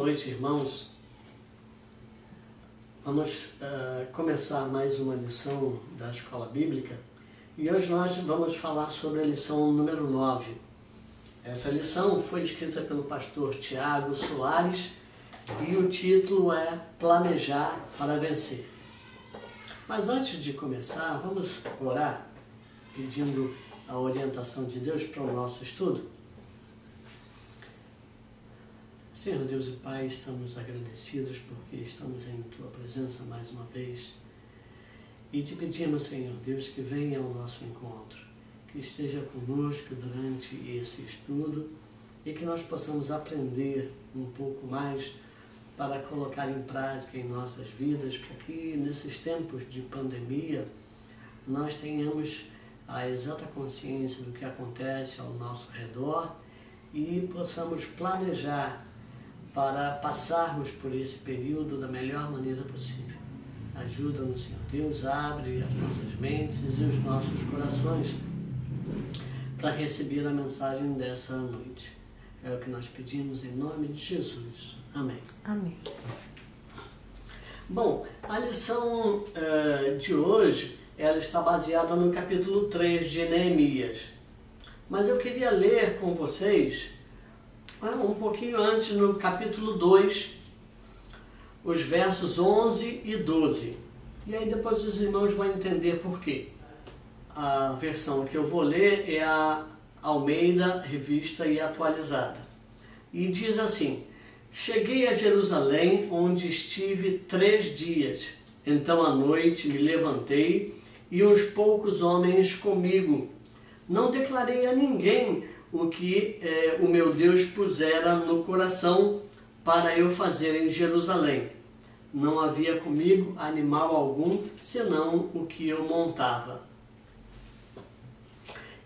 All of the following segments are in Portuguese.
noite, irmãos. Vamos começar mais uma lição da Escola Bíblica e hoje nós vamos falar sobre a lição número 9. Essa lição foi escrita pelo pastor Tiago Soares e o título é Planejar para Vencer. Mas antes de começar, vamos orar pedindo a orientação de Deus para o nosso estudo. Senhor Deus e Pai, estamos agradecidos porque estamos em Tua presença mais uma vez e te pedimos, Senhor Deus, que venha ao nosso encontro, que esteja conosco durante esse estudo e que nós possamos aprender um pouco mais para colocar em prática em nossas vidas, para que nesses tempos de pandemia nós tenhamos a exata consciência do que acontece ao nosso redor e possamos planejar para passarmos por esse período da melhor maneira possível. Ajuda-nos, Senhor Deus, abre as nossas mentes e os nossos corações para receber a mensagem dessa noite. É o que nós pedimos em nome de Jesus. Amém. Amém. Bom, a lição de hoje, ela está baseada no capítulo 3 de Neemias. Mas eu queria ler com vocês um pouquinho antes, no capítulo 2, os versos 11 e 12. E aí depois os irmãos vão entender por quê. A versão que eu vou ler é a Almeida, Revista e Atualizada. E diz assim: Cheguei a Jerusalém, onde estive 3 dias. Então à noite me levantei e uns poucos homens comigo. Não declarei a ninguém o que o meu Deus pusera no coração para eu fazer em Jerusalém. Não havia comigo animal algum, senão o que eu montava.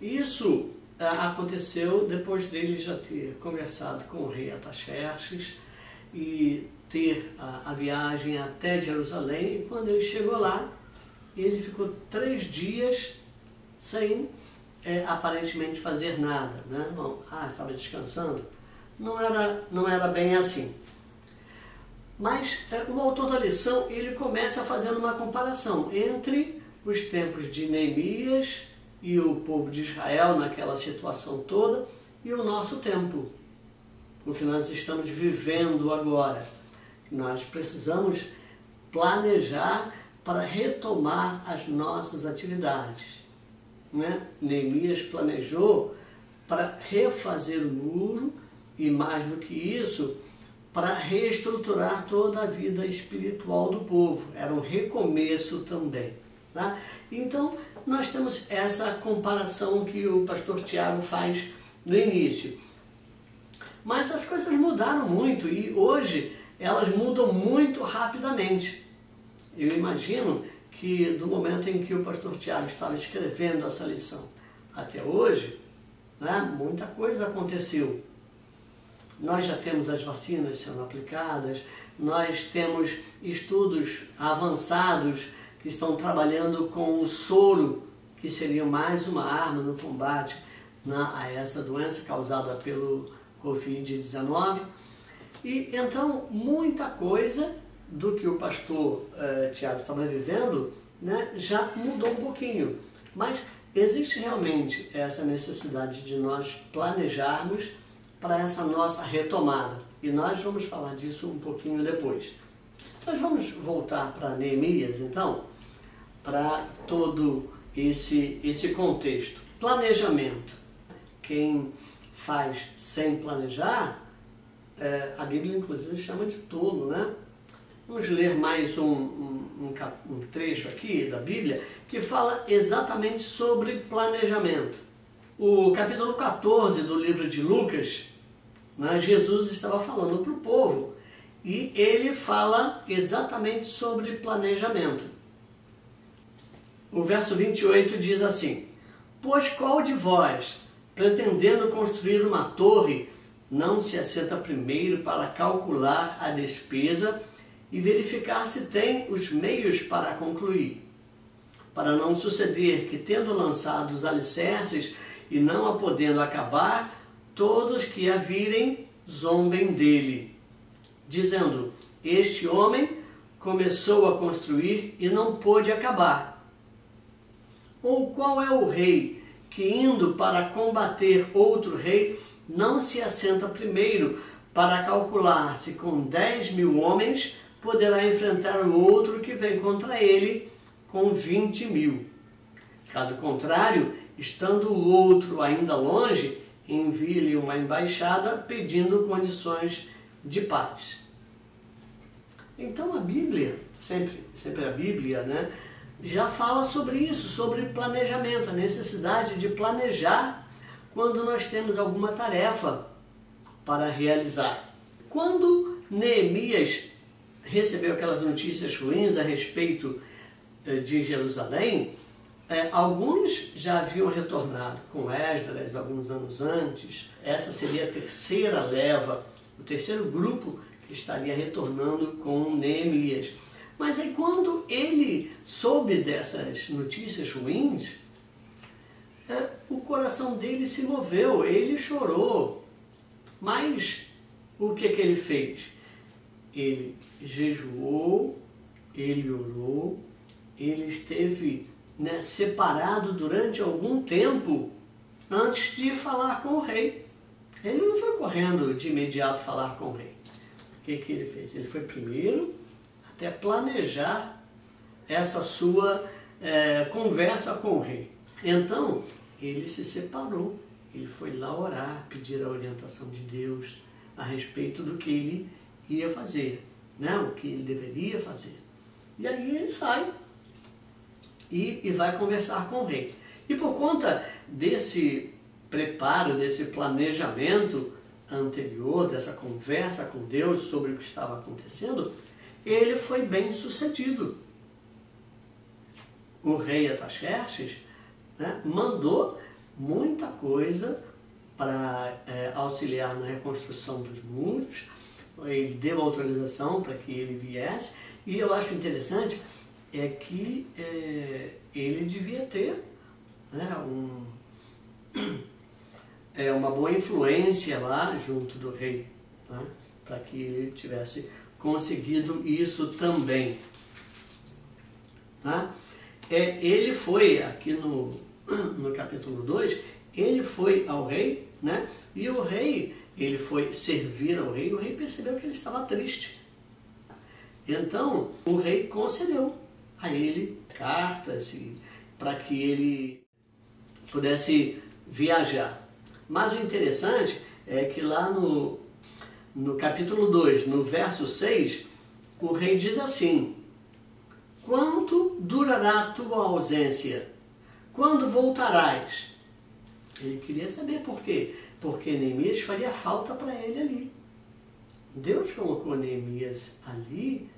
Isso aconteceu depois dele já ter conversado com o rei Artaxerxes e ter a viagem até Jerusalém. E quando ele chegou lá, ele ficou 3 dias sem aparentemente fazer nada, né? Bom, estava descansando. Não era bem assim. Mas o autor da lição, ele começa fazendo uma comparação entre os tempos de Neemias e o povo de Israel naquela situação toda e o nosso tempo, o que nós estamos vivendo agora. Nós precisamos planejar para retomar as nossas atividades. Neemias planejou para refazer o muro e, mais do que isso, para reestruturar toda a vida espiritual do povo. Era um recomeço também. Tá? Então, nós temos essa comparação que o pastor Tiago faz no início. Mas as coisas mudaram muito e hoje elas mudam muito rapidamente. Eu imagino que do momento em que o pastor Tiago estava escrevendo essa lição até hoje, muita coisa aconteceu. Nós já temos as vacinas sendo aplicadas, nós temos estudos avançados que estão trabalhando com o soro, que seria mais uma arma no combate a essa doença causada pelo Covid-19. E então muita coisa do que o pastor Tiago estava vivendo, já mudou um pouquinho. Mas existe realmente essa necessidade de nós planejarmos para essa nossa retomada. E nós vamos falar disso um pouquinho depois. Nós vamos voltar para Neemias, então, para todo esse contexto. Planejamento. Quem faz sem planejar, a Bíblia inclusive chama de tolo, né? Vamos ler mais um trecho aqui da Bíblia que fala exatamente sobre planejamento. O capítulo 14 do livro de Lucas, Jesus estava falando para o povo e ele fala exatamente sobre planejamento. O verso 28 diz assim: Pois qual de vós, pretendendo construir uma torre, não se assenta primeiro para calcular a despesa e verificar se tem os meios para concluir, para não suceder que, tendo lançado os alicerces e não a podendo acabar, todos que a virem zombem dele. dizendo: este homem começou a construir e não pôde acabar. Ou qual é o rei que, indo para combater outro rei, não se assenta primeiro para calcular se com 10.000 homens poderá enfrentar o outro que vem contra ele com 20.000? Caso contrário, estando o outro ainda longe, envie-lhe uma embaixada pedindo condições de paz. Então a Bíblia, sempre a Bíblia, né, já fala sobre isso, sobre planejamento, a necessidade de planejar quando nós temos alguma tarefa para realizar. Quando Neemias recebeu aquelas notícias ruins a respeito de Jerusalém, alguns já haviam retornado com Esdras alguns anos antes. Essa seria a terceira leva, o terceiro grupo que estaria retornando com Neemias. Mas aí quando ele soube dessas notícias ruins, o coração dele se moveu, ele chorou. Mas o que ele fez? Ele jejuou, ele orou, ele esteve separado durante algum tempo antes de falar com o rei. Ele não foi correndo de imediato falar com o rei. O que ele fez? Ele foi primeiro até planejar essa sua conversa com o rei. Então, ele se separou, ele foi lá orar, pedir a orientação de Deus a respeito do que ele ia fazer, né? O que ele deveria fazer. E aí ele sai e vai conversar com o rei. E por conta desse preparo, desse planejamento anterior, dessa conversa com Deus sobre o que estava acontecendo, ele foi bem sucedido. O rei Artaxerxes, né, mandou muita coisa para auxiliar na reconstrução dos muros. Ele deu autorização para que ele viesse, e eu acho interessante que ele devia ter, né, uma boa influência lá junto do rei, né, para que ele tivesse conseguido isso também. Tá? Ele foi, aqui no capítulo 2, ele foi ao rei, né, e o rei, ele foi servir ao rei, e o rei percebeu que ele estava triste. Então, o rei concedeu a ele cartas para que ele pudesse viajar. Mas o interessante é que lá no capítulo 2, no verso 6, o rei diz assim: quanto durará a tua ausência? Quando voltarás? Ele queria saber por quê. Porque Neemias faria falta para ele ali. Deus colocou Neemias ali,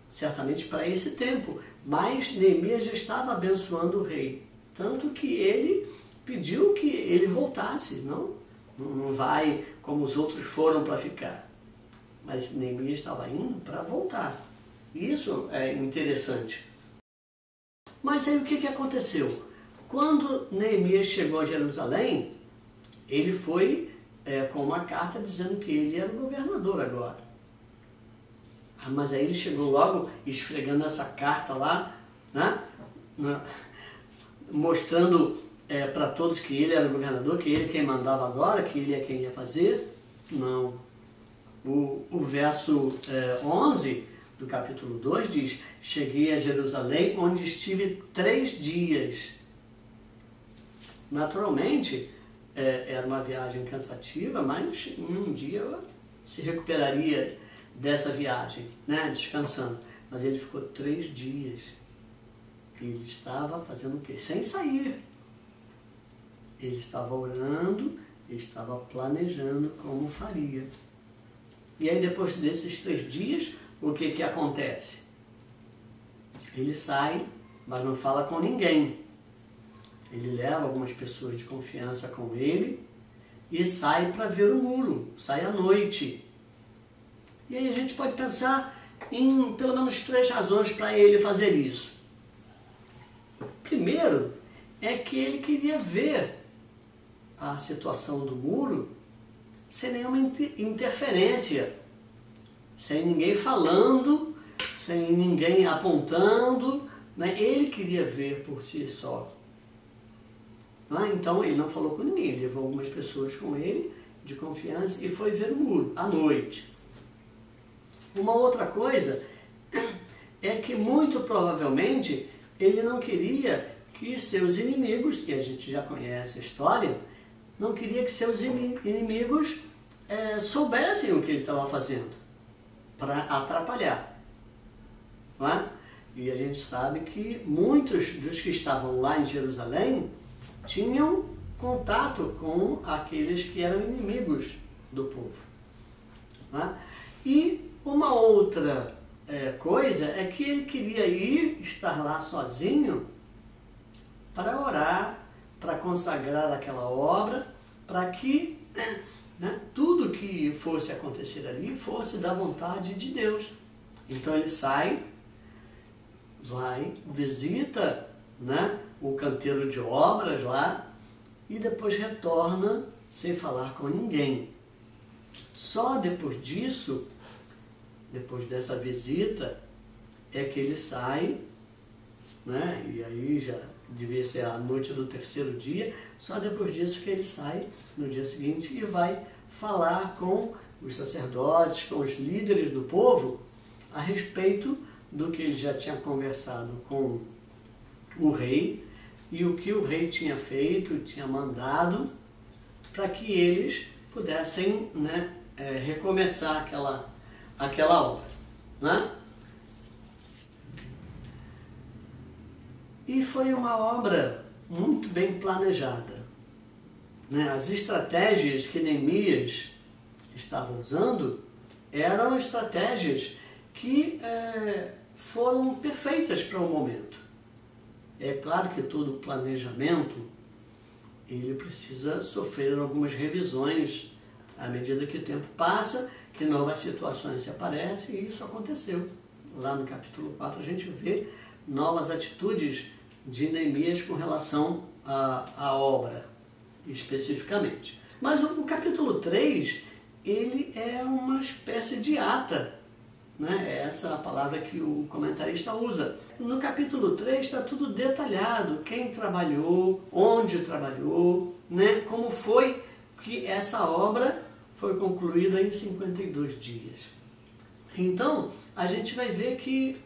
certamente para esse tempo, mas Neemias já estava abençoando o rei, tanto que ele pediu que ele voltasse, não vai como os outros foram para ficar, mas Neemias estava indo para voltar. Isso é interessante. Mas aí o que aconteceu? Quando Neemias chegou a Jerusalém, ele foi com uma carta dizendo que ele era o governador agora. Mas aí ele chegou logo esfregando essa carta lá, né? Mostrando para todos que ele era o governador, que ele quem mandava agora, que ele é quem ia fazer. Não. O verso 11 do capítulo 2 diz: cheguei a Jerusalém, onde estive 3 dias. Naturalmente, era uma viagem cansativa, mas um dia se recuperaria dessa viagem, né, descansando. Mas ele ficou 3 dias. Ele estava fazendo o quê? Sem sair. Ele estava orando, ele estava planejando como faria. E aí depois desses 3 dias, o que acontece? Ele sai, mas não fala com ninguém. Ele leva algumas pessoas de confiança com ele e sai para ver o muro, sai à noite. E aí a gente pode pensar em pelo menos 3 razões para ele fazer isso. Primeiro, é que ele queria ver a situação do muro sem nenhuma interferência sem ninguém falando, sem ninguém apontando, né? Ele queria ver por si só. Então ele não falou com ninguém, ele levou algumas pessoas com ele, de confiança, e foi ver o muro, à noite. Uma outra coisa é que muito provavelmente ele não queria que seus inimigos, que a gente já conhece a história, não queria que seus inimigos soubessem o que ele estava fazendo, para atrapalhar. Não é? E a gente sabe que muitos dos que estavam lá em Jerusalém tinham contato com aqueles que eram inimigos do povo. Não é? E uma outra coisa é que ele queria estar lá sozinho para orar, para consagrar aquela obra, para que tudo que fosse acontecer ali fosse da vontade de Deus. Então ele sai, vai, visita o canteiro de obras lá e depois retorna sem falar com ninguém. Só depois disso, depois dessa visita, é que ele sai, e aí já devia ser a noite do terceiro dia, só depois disso que ele sai no dia seguinte e vai falar com os sacerdotes, com os líderes do povo, a respeito do que ele já tinha conversado com o rei e o que o rei tinha feito, tinha mandado, para que eles pudessem recomeçar aquela obra. E foi uma obra muito bem planejada. As estratégias que Neemias estava usando eram estratégias que foram perfeitas para o momento. É claro que todo planejamento ele precisa sofrer algumas revisões à medida que o tempo passa, que novas situações se aparecem, e isso aconteceu. Lá no capítulo 4 a gente vê novas atitudes de Neemias com relação à obra, especificamente. Mas o capítulo 3, ele é uma espécie de ata, essa é a palavra que o comentarista usa. No capítulo 3 está tudo detalhado, quem trabalhou, onde trabalhou, como foi que essa obra foi concluída em 52 dias. Então, a gente vai ver que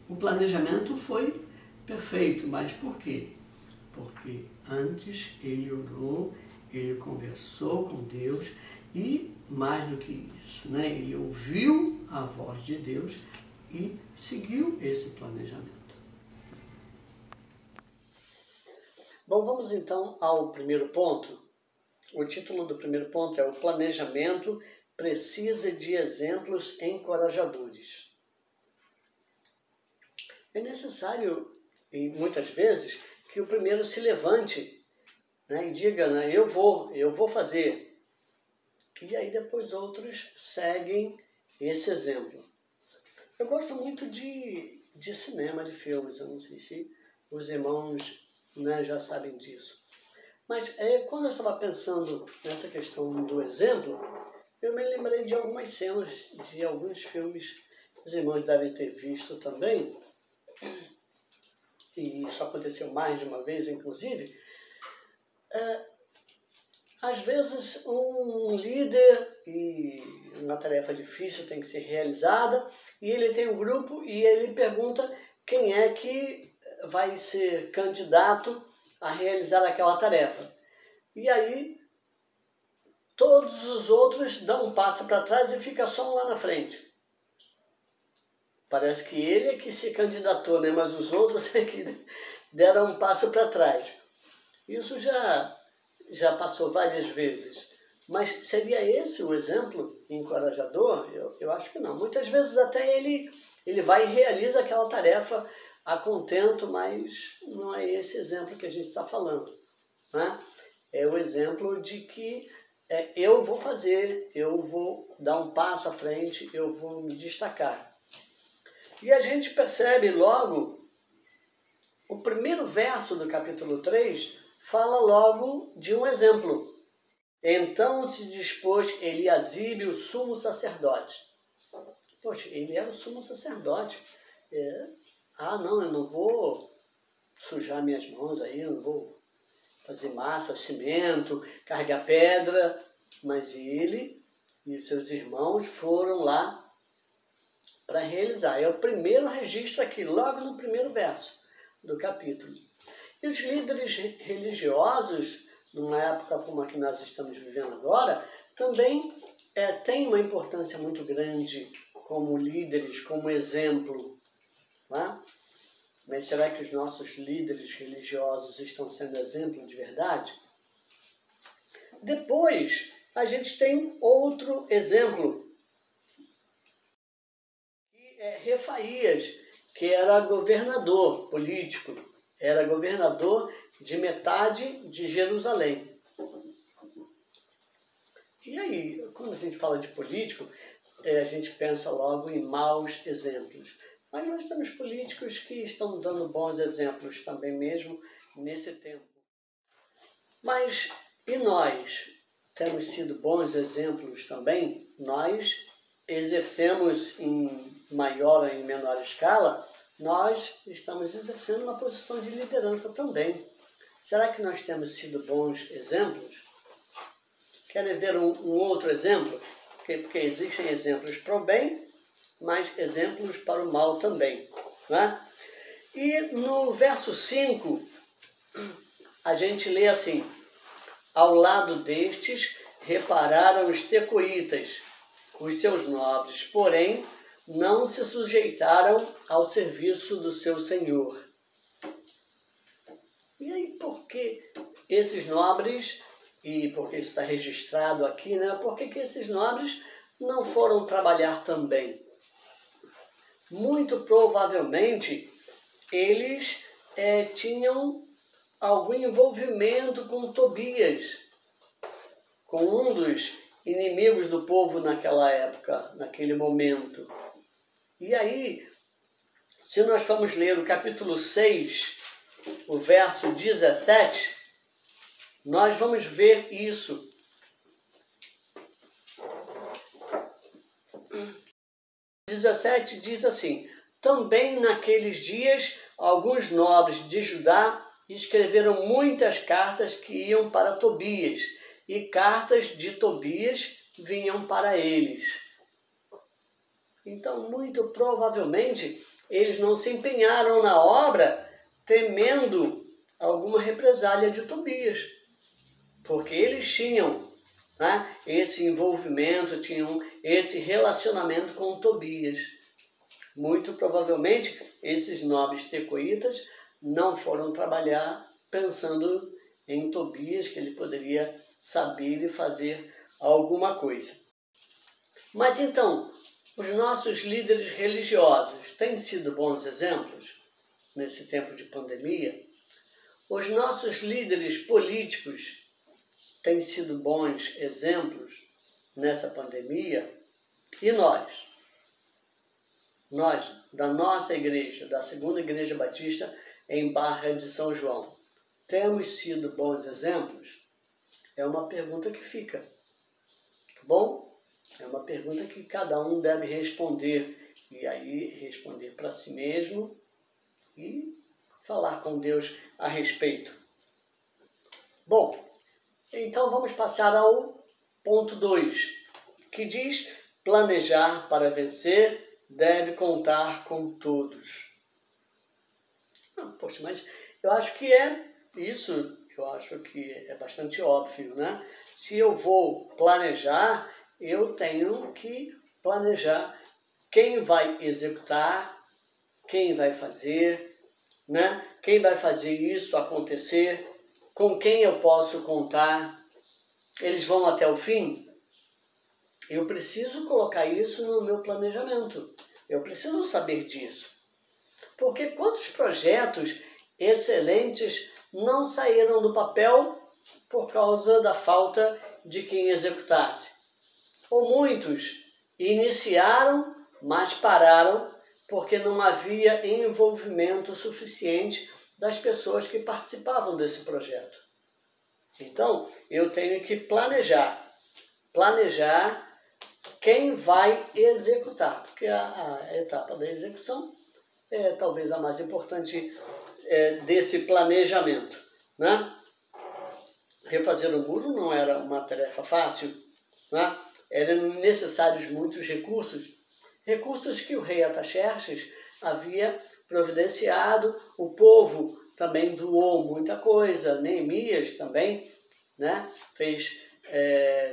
o planejamento foi perfeito, mas por quê? Porque antes ele orou, ele conversou com Deus e, mais do que isso, ele ouviu a voz de Deus e seguiu esse planejamento. Bom, vamos então ao primeiro ponto. O título do primeiro ponto é: o planejamento precisa de exemplos encorajadores. É necessário, e muitas vezes, que o primeiro se levante e diga, eu vou fazer. E aí depois outros seguem esse exemplo. Eu gosto muito de cinema, de filmes, eu não sei se os irmãos já sabem disso. Mas quando eu estava pensando nessa questão do exemplo, eu me lembrei de algumas cenas de alguns filmes que os irmãos devem ter visto também, e isso aconteceu mais de uma vez, inclusive. Às vezes um líder, e uma tarefa difícil tem que ser realizada, e ele tem um grupo e ele pergunta quem é que vai ser candidato a realizar aquela tarefa. E aí todos os outros dão um passo para trás e fica só um lá na frente. Parece que ele é que se candidatou, mas os outros é que deram um passo para trás. Isso já passou várias vezes. Mas seria esse o exemplo encorajador? Eu acho que não. Muitas vezes até ele vai e realiza aquela tarefa a contento, mas não é esse exemplo que a gente está falando. É o exemplo de que eu vou fazer, eu vou dar um passo à frente, eu vou me destacar. E a gente percebe logo, o primeiro verso do capítulo 3 fala logo de um exemplo. Então se dispôs Eliasibe, o sumo sacerdote. Poxa, ele era o sumo sacerdote. Não, eu não vou sujar minhas mãos aí, eu não vou fazer massa, cimento, carregar pedra. Mas ele e seus irmãos foram lá para realizar. É o primeiro registro aqui, logo no primeiro verso do capítulo. E os líderes religiosos, numa época como a que nós estamos vivendo agora, também têm uma importância muito grande como líderes, como exemplo. Né? Mas será que os nossos líderes religiosos estão sendo exemplo de verdade? Depois, a gente tem outro exemplo, que é Refaías, que era governador político, era governador de metade de Jerusalém. E aí, quando a gente fala de político, a gente pensa logo em maus exemplos. Mas nós temos políticos que estão dando bons exemplos também mesmo nesse tempo. Mas e nós? Temos sido bons exemplos também? Nós exercemos em maior ou em menor escala, nós estamos exercendo uma posição de liderança também. Será que nós temos sido bons exemplos? Querem ver um outro exemplo? Porque existem exemplos para o bem, mas exemplos para o mal também. Né? E no verso 5, a gente lê assim: ao lado destes repararam os tecoitas, os seus nobres, porém não se sujeitaram ao serviço do seu senhor. E aí, por que esses nobres, e porque isso está registrado aqui, né? Por que esses nobres não foram trabalhar também? Muito provavelmente eles tinham algum envolvimento com Tobias, com um dos inimigos do povo naquela época, naquele momento. E aí, se nós formos ler o capítulo 6, o verso 17, nós vamos ver isso. 17 diz assim: também naqueles dias, alguns nobres de Judá escreveram muitas cartas que iam para Tobias, e cartas de Tobias vinham para eles. Então, muito provavelmente, eles não se empenharam na obra temendo alguma represália de Tobias, porque eles tinham, né, esse envolvimento, tinham esse relacionamento com Tobias. Muito provavelmente, esses nobres tecoitas não foram trabalhar pensando em Tobias, que ele poderia saber e fazer alguma coisa. Mas então, os nossos líderes religiosos têm sido bons exemplos nesse tempo de pandemia? Os nossos líderes políticos têm sido bons exemplos nessa pandemia? E nós? Nós, da nossa igreja, da Segunda Igreja Batista em Barra de São João, temos sido bons exemplos? É uma pergunta que fica, tá bom? É uma pergunta que cada um deve responder, e aí responder para si mesmo e falar com Deus a respeito. Bom, então vamos passar ao ponto 2, que diz: planejar para vencer deve contar com todos. Poxa, mas eu acho que eu acho que é bastante óbvio, né? Se eu vou planejar, eu tenho que planejar quem vai executar, quem vai fazer, né? Quem vai fazer isso acontecer, com quem eu posso contar, eles vão até o fim? Eu preciso colocar isso no meu planejamento, eu preciso saber disso. Porque quantos projetos excelentes não saíram do papel por causa da falta de quem executasse? Ou muitos iniciaram, mas pararam porque não havia envolvimento suficiente das pessoas que participavam desse projeto. Então, eu tenho que planejar quem vai executar, porque a etapa da execução é talvez a mais importante desse planejamento, né? Refazer o muro não era uma tarefa fácil, né? Eram necessários muitos recursos, recursos que o rei Artaxerxes havia providenciado. O povo também doou muita coisa, Neemias também, né? Fez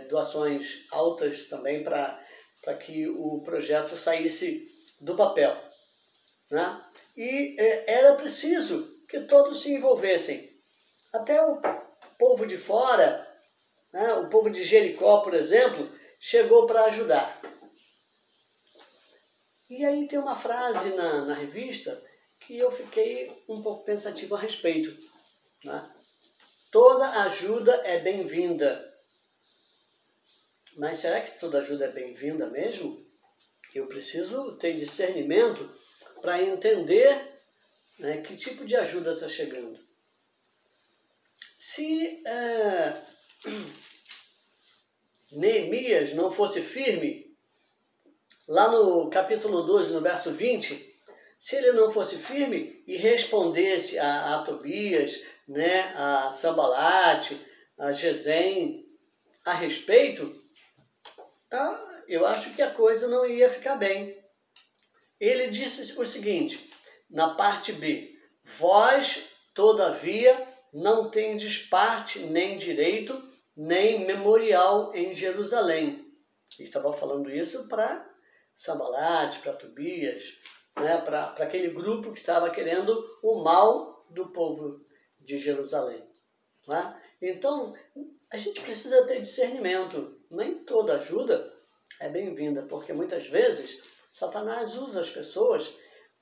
doações altas também para que o projeto saísse do papel, né? E era preciso que todos se envolvessem, até o povo de fora, né? O povo de Jericó, por exemplo, chegou para ajudar. E aí tem uma frase na revista que eu fiquei um pouco pensativo a respeito, né? Toda ajuda é bem-vinda. Mas será que toda ajuda é bem-vinda mesmo? Eu preciso ter discernimento para entender, né, que tipo de ajuda está chegando. Se Neemias não fosse firme, lá no capítulo 12, no verso 20, se ele não fosse firme e respondesse a Tobias, né, a Sanbalate, a Gesem, a respeito, eu acho que a coisa não ia ficar bem. Ele disse o seguinte, na parte B, vós, todavia, não tendes parte nem direito, nem memorial em Jerusalém. Ele estava falando isso para Sanbalate, para Tobias, né, para aquele grupo que estava querendo o mal do povo de Jerusalém. Né? Então, a gente precisa ter discernimento. Nem toda ajuda é bem-vinda, porque muitas vezes Satanás usa as pessoas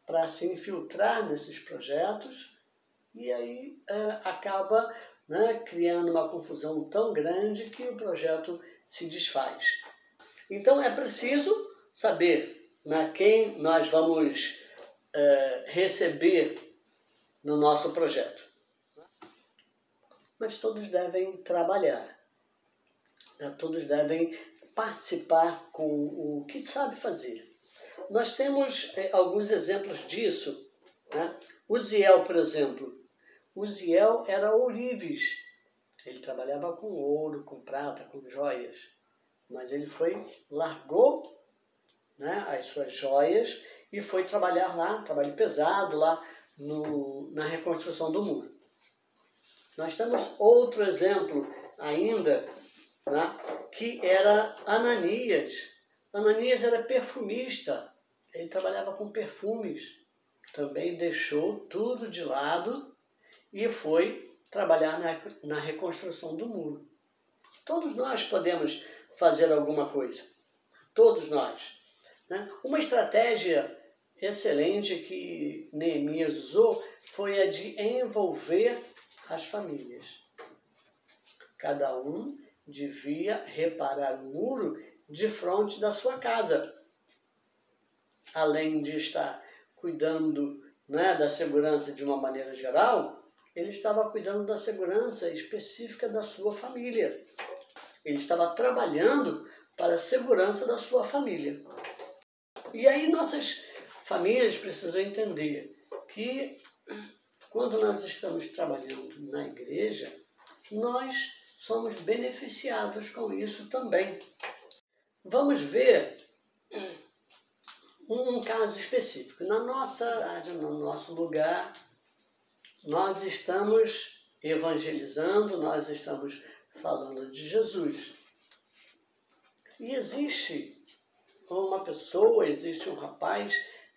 para se infiltrar nesses projetos e aí acaba, né, criando uma confusão tão grande que o projeto se desfaz. Então é preciso saber, né, quem nós vamos receber no nosso projeto. Mas todos devem trabalhar, né? Todos devem participar com o que sabe fazer. Nós temos alguns exemplos disso, né? Uziel, por exemplo. Uziel era ourives. Ele trabalhava com ouro, com prata, com joias. Mas ele largou, né, as suas joias e foi trabalhar lá, trabalho pesado lá na reconstrução do muro. Nós temos outro exemplo ainda, né, que era Ananias. Ananias era perfumista, ele trabalhava com perfumes, também deixou tudo de lado e foi trabalhar na reconstrução do muro. Todos nós podemos fazer alguma coisa, todos nós, né? Uma estratégia excelente que Neemias usou foi a de envolver as famílias. Cada um devia reparar o muro de frente da sua casa. Além de estar cuidando, né, da segurança de uma maneira geral, ele estava cuidando da segurança específica da sua família. Ele estava trabalhando para a segurança da sua família. E aí nossas famílias precisam entender que quando nós estamos trabalhando na igreja, nós somos beneficiados com isso também. Vamos ver um caso específico. Na nossa área, no nosso lugar, nós estamos evangelizando, nós estamos falando de Jesus. E existe uma pessoa, existe um rapaz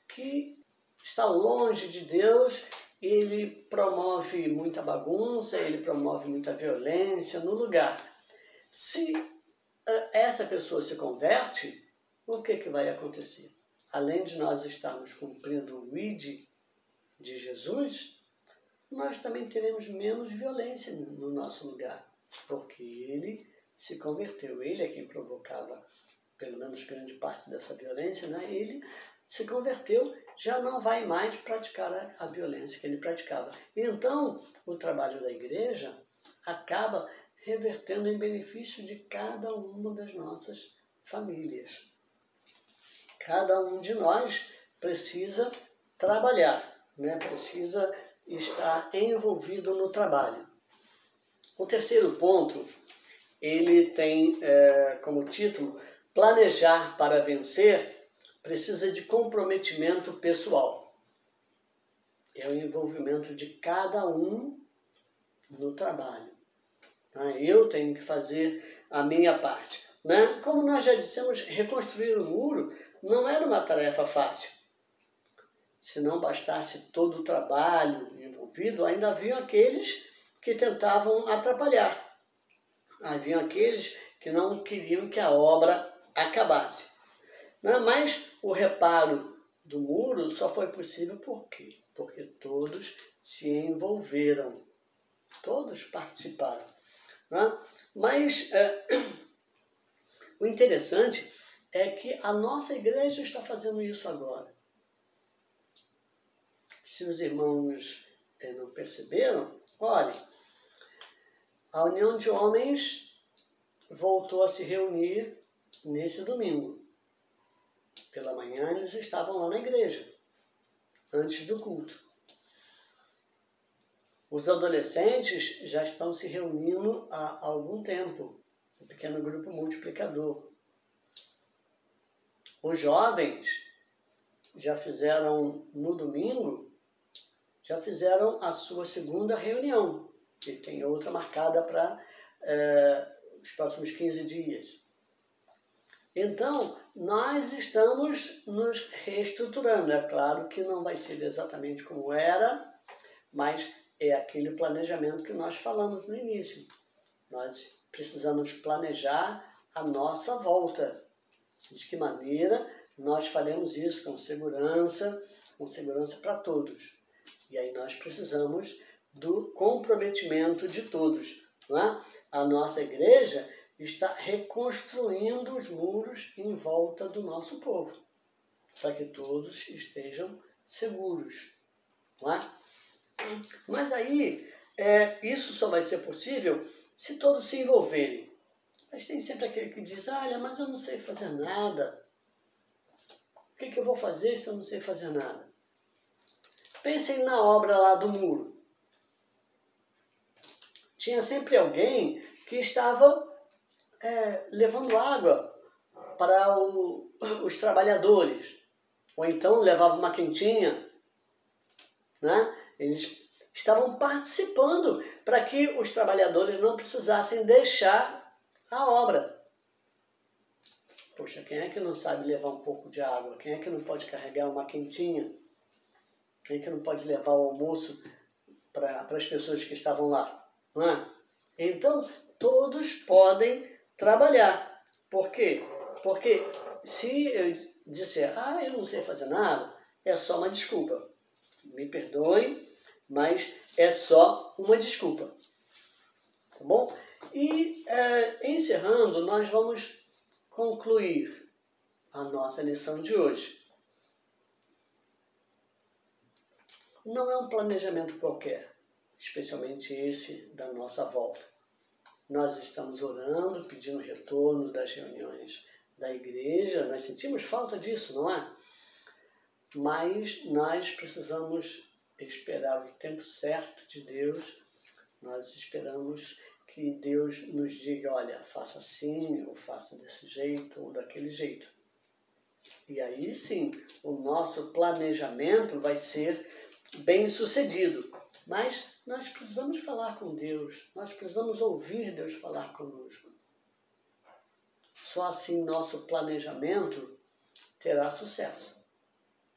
que está longe de Deus, ele promove muita bagunça, ele promove muita violência no lugar. Se essa pessoa se converte, o que vai acontecer? Além de nós estarmos cumprindo o ID de Jesus, nós também teremos menos violência no nosso lugar, porque ele se converteu, ele é quem provocava pelo menos grande parte dessa violência, né? Ele se converteu, já não vai mais praticar a violência que ele praticava. Então, o trabalho da igreja acaba revertendo em benefício de cada uma das nossas famílias. Cada um de nós precisa trabalhar, né? Precisa estar envolvido no trabalho. O terceiro ponto, ele tem como título: planejar para vencer precisa de comprometimento pessoal. É o envolvimento de cada um no trabalho. Eu tenho que fazer a minha parte. Né? Como nós já dissemos, reconstruir o muro não era uma tarefa fácil. Se não bastasse todo o trabalho envolvido, ainda haviam aqueles que tentavam atrapalhar. Haviam aqueles que não queriam que a obra acabasse. Né? Mas o reparo do muro só foi possível por quê? Porque todos se envolveram, todos participaram. Né? Mas o interessante é que a nossa igreja está fazendo isso agora. Se os irmãos não perceberam, olha, a União de Homens voltou a se reunir nesse domingo. Pela manhã eles estavam lá na igreja, antes do culto. Os adolescentes já estão se reunindo há algum tempo, um pequeno grupo multiplicador. Os jovens já fizeram, no domingo, já fizeram a sua segunda reunião, e tem outra marcada para os próximos 15 dias. Então, nós estamos nos reestruturando. É claro que não vai ser exatamente como era, mas é aquele planejamento que nós falamos no início. Nós precisamos planejar a nossa volta. De que maneira nós faremos isso com segurança para todos. E aí nós precisamos do comprometimento de todos. Não é? A nossa igreja está reconstruindo os muros em volta do nosso povo, para que todos estejam seguros. Não é? Mas aí, isso só vai ser possível se todos se envolverem. Mas tem sempre aquele que diz, olha, mas eu não sei fazer nada. O que eu vou fazer se eu não sei fazer nada? Pensem na obra lá do muro. Tinha sempre alguém que estava levando água para os trabalhadores. Ou então levava uma quentinha. Né? Eles estavam participando para que os trabalhadores não precisassem deixar a obra. Poxa, quem é que não sabe levar um pouco de água? Quem é que não pode carregar uma quentinha? Quem é que não pode levar o almoço para as pessoas que estavam lá? Não é? Então, todos podem trabalhar. Por quê? Porque se eu disser, eu não sei fazer nada, é só uma desculpa. Me perdoem, mas é só uma desculpa. Tá bom? E, encerrando, nós vamos concluir a nossa lição de hoje. Não é um planejamento qualquer, especialmente esse da nossa volta. Nós estamos orando, pedindo retorno das reuniões da igreja, nós sentimos falta disso, não é? Mas nós precisamos esperar o tempo certo de Deus, nós esperamos que Deus nos diga, olha, faça assim, ou faça desse jeito, ou daquele jeito. E aí sim, o nosso planejamento vai ser bem sucedido. Mas nós precisamos falar com Deus, nós precisamos ouvir Deus falar conosco. Só assim nosso planejamento terá sucesso.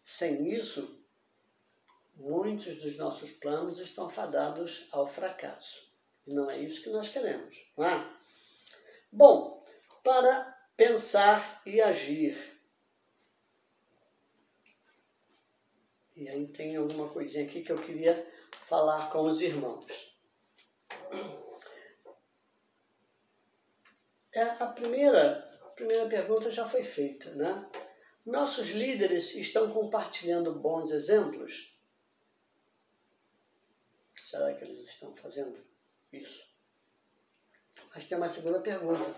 Sem isso, muitos dos nossos planos estão fadados ao fracasso. E não é isso que nós queremos, não é? Bom, para pensar e agir. E aí tem alguma coisinha aqui que eu queria falar com os irmãos. A primeira pergunta já foi feita, né? Nossos líderes estão compartilhando bons exemplos? Será que eles estão fazendo isso? Mas tem uma segunda pergunta.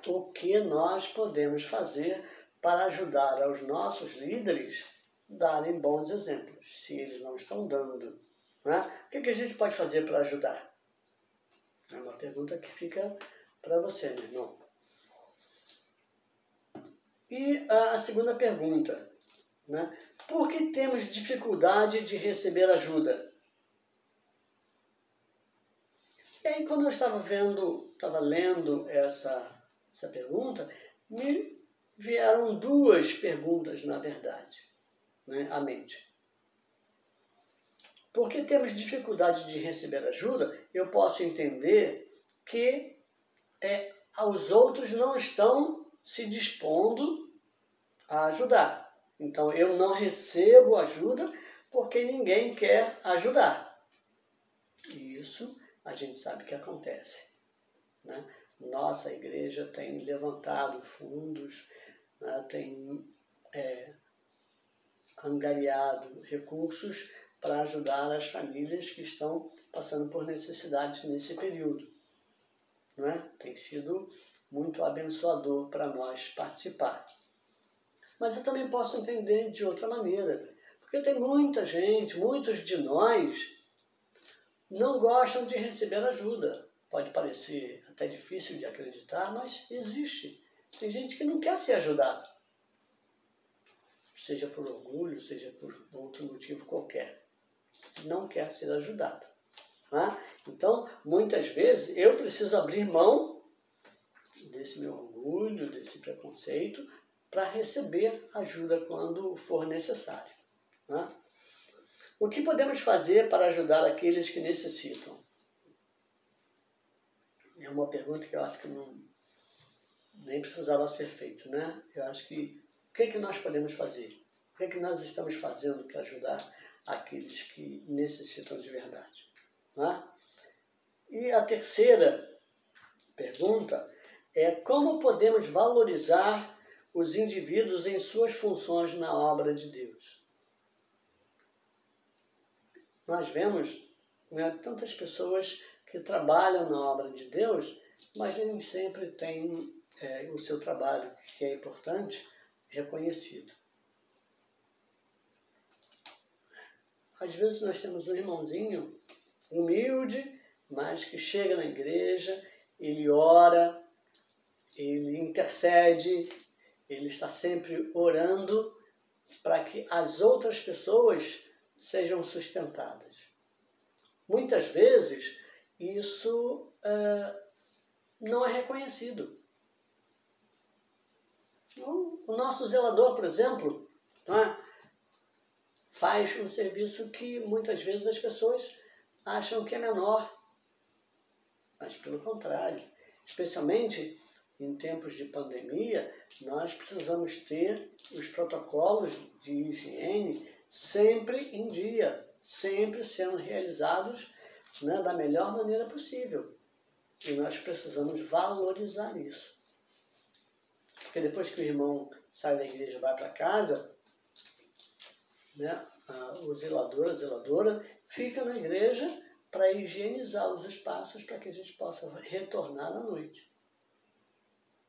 o que nós podemos fazer para ajudar aos nossos líderes a darem bons exemplos, se eles não estão dando. Né? O que a gente pode fazer para ajudar? É uma pergunta que fica para você, meu irmão. E a segunda pergunta, né? Por que temos dificuldade de receber ajuda? E aí, quando eu estava lendo essa pergunta, me vieram duas perguntas, na verdade, né, à mente. Por que temos dificuldade de receber ajuda? Eu posso entender que os outros não estão se dispondo a ajudar. Então, eu não recebo ajuda porque ninguém quer ajudar. E isso a gente sabe que acontece, né? Nossa igreja tem levantado fundos, né? Tem angariado recursos para ajudar as famílias que estão passando por necessidades nesse período. Né? Tem sido muito abençoador para nós participar. Mas eu também posso entender de outra maneira, porque tem muita gente, muitos de nós não gostam de receber ajuda. Pode parecer até difícil de acreditar, mas existe. Tem gente que não quer ser ajudada, seja por orgulho, seja por outro motivo qualquer. Não quer ser ajudado. Né? Então, muitas vezes, eu preciso abrir mão desse meu orgulho, desse preconceito, para receber ajuda quando for necessário. Né? O que podemos fazer para ajudar aqueles que necessitam? É uma pergunta que eu acho que nem precisava ser feita, né? Eu acho que o que nós podemos fazer? O que nós estamos fazendo para ajudar aqueles que necessitam de verdade? Né? E a terceira pergunta é como podemos valorizar os indivíduos em suas funções na obra de Deus? Nós vemos, né, tantas pessoas que trabalham na obra de Deus, mas nem sempre têm o seu trabalho, que é importante, reconhecido. Às vezes nós temos um irmãozinho humilde, mas que chega na igreja, ele ora, ele intercede, ele está sempre orando para que as outras pessoas sejam sustentadas. Muitas vezes isso não é reconhecido. O nosso zelador, por exemplo, não é? Faz um serviço que muitas vezes as pessoas acham que é menor, mas pelo contrário, especialmente em tempos de pandemia, nós precisamos ter os protocolos de higiene sempre em dia, sempre sendo realizados, né, da melhor maneira possível. E nós precisamos valorizar isso. Porque depois que o irmão sai da igreja e vai para casa, né, o zelador, a zeladora, fica na igreja para higienizar os espaços para que a gente possa retornar à noite.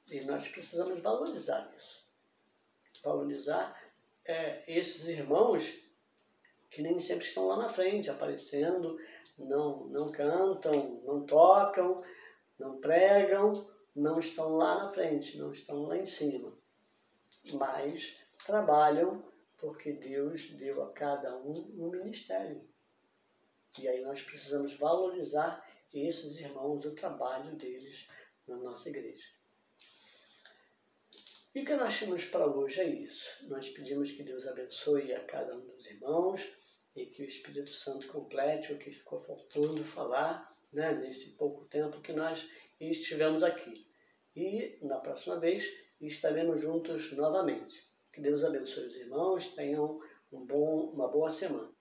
E nós precisamos valorizar isso. Valorizar esses irmãos que nem sempre estão lá na frente, aparecendo, não cantam, não tocam, não pregam, não estão lá na frente, não estão lá em cima. Mas trabalham porque Deus deu a cada um ministério. E aí nós precisamos valorizar esses irmãos, o trabalho deles na nossa igreja. E o que nós temos para hoje é isso. Nós pedimos que Deus abençoe a cada um dos irmãos e que o Espírito Santo complete o que ficou faltando falar, né, nesse pouco tempo que nós estivemos aqui. E na próxima vez estaremos juntos novamente. Que Deus abençoe os irmãos, tenham uma boa semana.